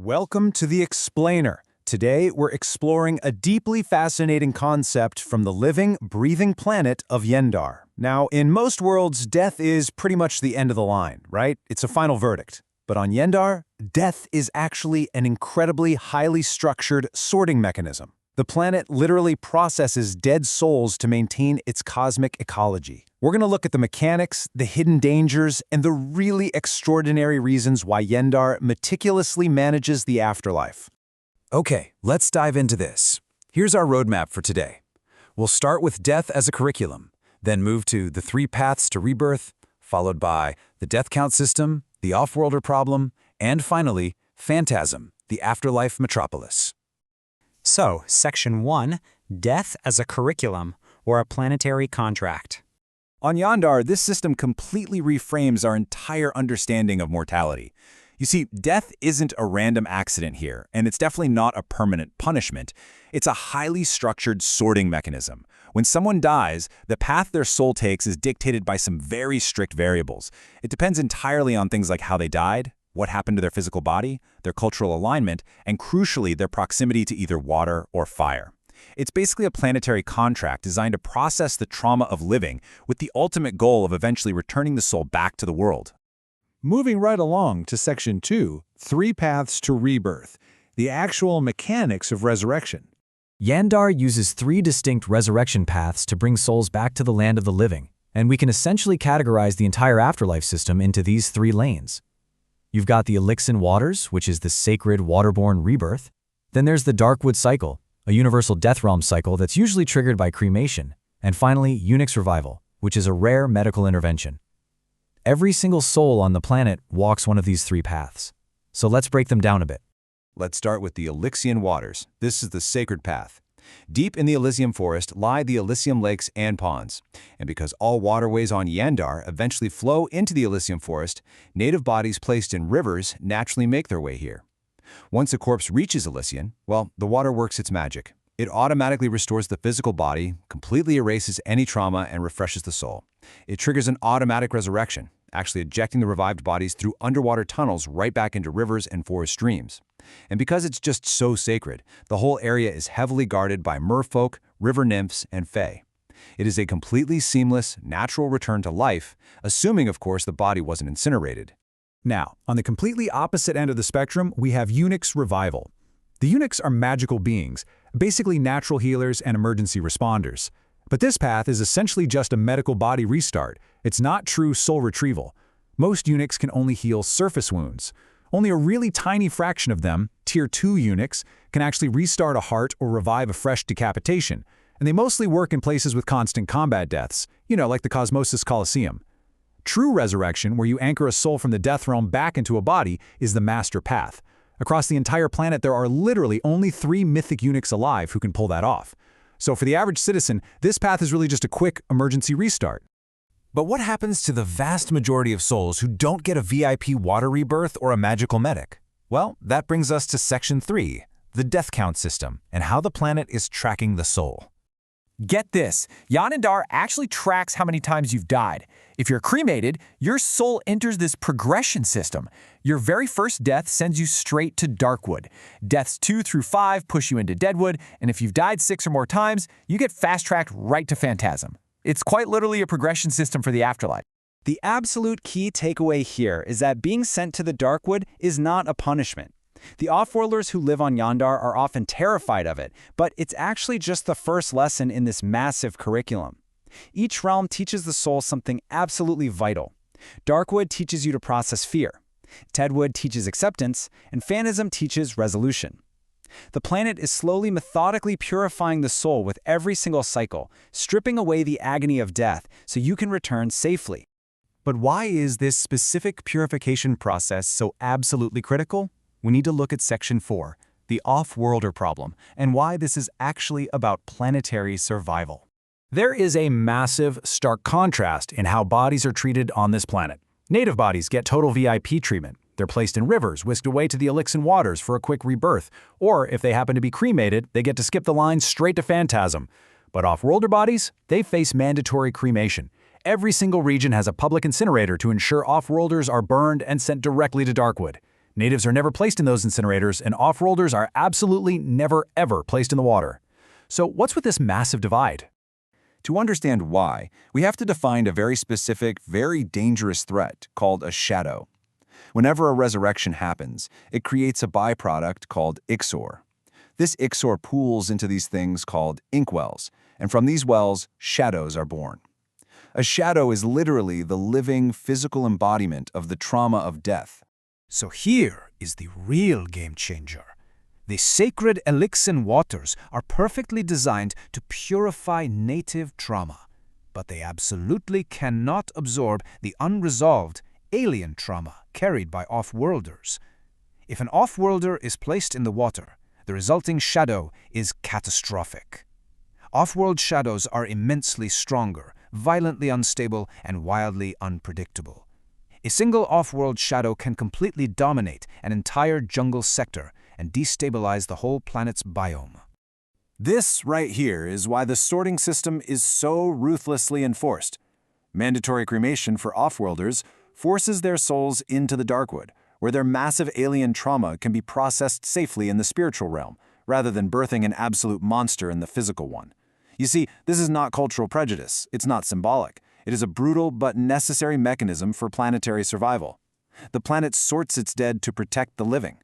Welcome to The Explainer. Today, we're exploring a deeply fascinating concept from the living, breathing planet of Yaenddarr. Now, in most worlds, death is pretty much the end of the line, right? It's a final verdict. But on Yaenddarr, death is actually an incredibly highly structured sorting mechanism. The planet literally processes dead souls to maintain its cosmic ecology. We're going to look at the mechanics, the hidden dangers, and the really extraordinary reasons why Yaenddarr meticulously manages the afterlife. Okay, let's dive into this. Here's our roadmap for today. We'll start with death as a curriculum, then move to the 3 paths to rebirth, followed by the death count system, the off-worlder problem, and finally, Fantasm, the afterlife metropolis. So, Section 1, Death as a Curriculum, or a Planetary Contract. On Yaenddarr, this system completely reframes our entire understanding of mortality. You see, death isn't a random accident here, and it's definitely not a permanent punishment. It's a highly structured sorting mechanism. When someone dies, the path their soul takes is dictated by some very strict variables. It depends entirely on things like how they died, what happened to their physical body, their cultural alignment, and crucially, their proximity to either water or fire. It's basically a planetary contract designed to process the trauma of living with the ultimate goal of eventually returning the soul back to the world. Moving right along to Section 2, 3 paths to rebirth, the actual mechanics of resurrection. Yaenddarr uses 3 distinct resurrection paths to bring souls back to the land of the living, and we can essentially categorize the entire afterlife system into these 3 lanes. You've got the Elixian waters, which is the sacred waterborne rebirth. Then there's the Darkwood cycle, a universal death realm cycle that's usually triggered by cremation. And finally, Unix revival, which is a rare medical intervention. Every single soul on the planet walks one of these 3 paths. So let's break them down a bit. Let's start with the Elixian waters. This is the sacred path. Deep in the Elysium forest lie the Elysium lakes and ponds. And because all waterways on Yaenddarr eventually flow into the Elysium forest, native bodies placed in rivers naturally make their way here. Once a corpse reaches Elixian, well, the water works its magic. It automatically restores the physical body, completely erases any trauma, and refreshes the soul. It triggers an automatic resurrection, actually ejecting the revived bodies through underwater tunnels right back into rivers and forest streams. And because it's just so sacred, the whole area is heavily guarded by merfolk, river nymphs, and fae. It is a completely seamless, natural return to life, assuming, of course, the body wasn't incinerated. Now, on the completely opposite end of the spectrum, we have Unix revival. The Unix are magical beings, basically natural healers and emergency responders. But this path is essentially just a medical body restart. It's not true soul retrieval. Most Unix can only heal surface wounds. Only a really tiny fraction of them, Tier 2 Unix, can actually restart a heart or revive a fresh decapitation. And they mostly work in places with constant combat deaths, like the Cosmosis Coliseum. True resurrection, where you anchor a soul from the death realm back into a body, is the master path. Across the entire planet, there are literally only 3 mythic Unix alive who can pull that off. So for the average citizen, this path is really just a quick emergency restart. But what happens to the vast majority of souls who don't get a VIP water rebirth or a magical medic? Well, that brings us to Section 3, the death count system, and how the planet is tracking the soul. Get this, Yaenddarr actually tracks how many times you've died. If you're cremated, your soul enters this progression system. Your very first death sends you straight to Darkwood. Deaths 2 through 5 push you into Deadwood, and if you've died 6 or more times, you get fast-tracked right to Fantasm. It's quite literally a progression system for the afterlife. The absolute key takeaway here is that being sent to the Darkwood is not a punishment. The off-worlders who live on Yaenddarr are often terrified of it, but it's actually just the first lesson in this massive curriculum. Each realm teaches the soul something absolutely vital. Darkwood teaches you to process fear. Deadwood teaches acceptance, and Fantasm teaches resolution. The planet is slowly methodically purifying the soul with every single cycle, stripping away the agony of death so you can return safely. But why is this specific purification process so absolutely critical? We need to look at Section 4, the off-worlder problem, and why this is actually about planetary survival. There is a massive, stark contrast in how bodies are treated on this planet. Native bodies get total VIP treatment. They're placed in rivers, whisked away to the Elixian waters for a quick rebirth, or if they happen to be cremated, they get to skip the line straight to Fantasm. But off-worlder bodies, they face mandatory cremation. Every single region has a public incinerator to ensure off-worlders are burned and sent directly to Darkwood. Natives are never placed in those incinerators, and off-worlders are absolutely never, ever placed in the water. So what's with this massive divide? To understand why, we have to define a very specific, very dangerous threat called a shadow. Whenever a resurrection happens, it creates a byproduct called ixor. This ixor pools into these things called inkwells, and from these wells, shadows are born. A shadow is literally the living, physical embodiment of the trauma of death. So here is the real game changer. The sacred Elixian waters are perfectly designed to purify native trauma, but they absolutely cannot absorb the unresolved alien trauma carried by off-worlders. If an off-worlder is placed in the water, the resulting shadow is catastrophic. Off-world shadows are immensely stronger, violently unstable, and wildly unpredictable. A single off-world shadow can completely dominate an entire jungle sector and destabilize the whole planet's biome. This right here is why the sorting system is so ruthlessly enforced. Mandatory cremation for off-worlders forces their souls into the Darkwood, where their massive alien trauma can be processed safely in the spiritual realm, rather than birthing an absolute monster in the physical one. You see, this is not cultural prejudice, it's not symbolic. It is a brutal but necessary mechanism for planetary survival. The planet sorts its dead to protect the living.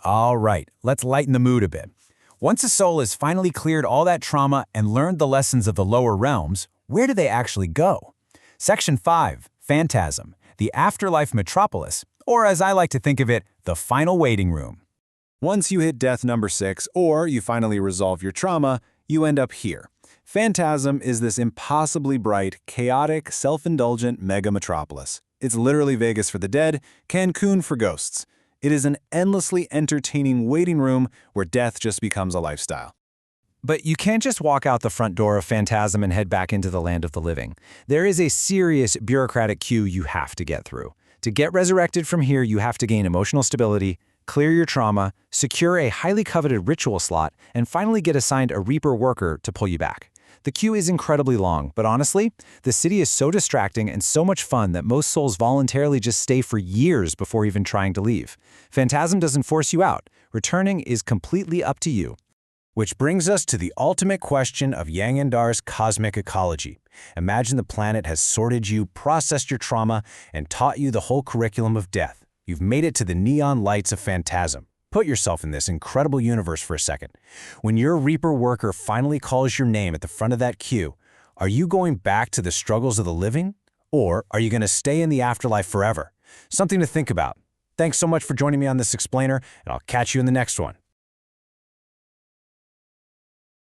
All right, let's lighten the mood a bit. Once a soul has finally cleared all that trauma and learned the lessons of the lower realms, where do they actually go? Section 5, Fantasm, the Afterlife metropolis, or as I like to think of it, the final waiting room. Once you hit death number 6, or you finally resolve your trauma, you end up here. Fantasm is this impossibly bright, chaotic, self-indulgent mega metropolis. It's literally Vegas for the dead, Cancun for ghosts. It is an endlessly entertaining waiting room where death just becomes a lifestyle. But you can't just walk out the front door of Fantasm and head back into the land of the living. There is a serious bureaucratic queue you have to get through. To get resurrected from here, you have to gain emotional stability, clear your trauma, secure a highly coveted ritual slot, and finally get assigned a Reaper worker to pull you back. The queue is incredibly long, but honestly, the city is so distracting and so much fun that most souls voluntarily just stay for years before even trying to leave. Fantasm doesn't force you out. Returning is completely up to you. Which brings us to the ultimate question of Yaenddarr's cosmic ecology. Imagine the planet has sorted you, processed your trauma, and taught you the whole curriculum of death. You've made it to the neon lights of Fantasm. Put yourself in this incredible universe for a second. When your Reaper worker finally calls your name at the front of that queue, are you going back to the struggles of the living? Or are you going to stay in the afterlife forever? Something to think about. Thanks so much for joining me on this explainer, and I'll catch you in the next one.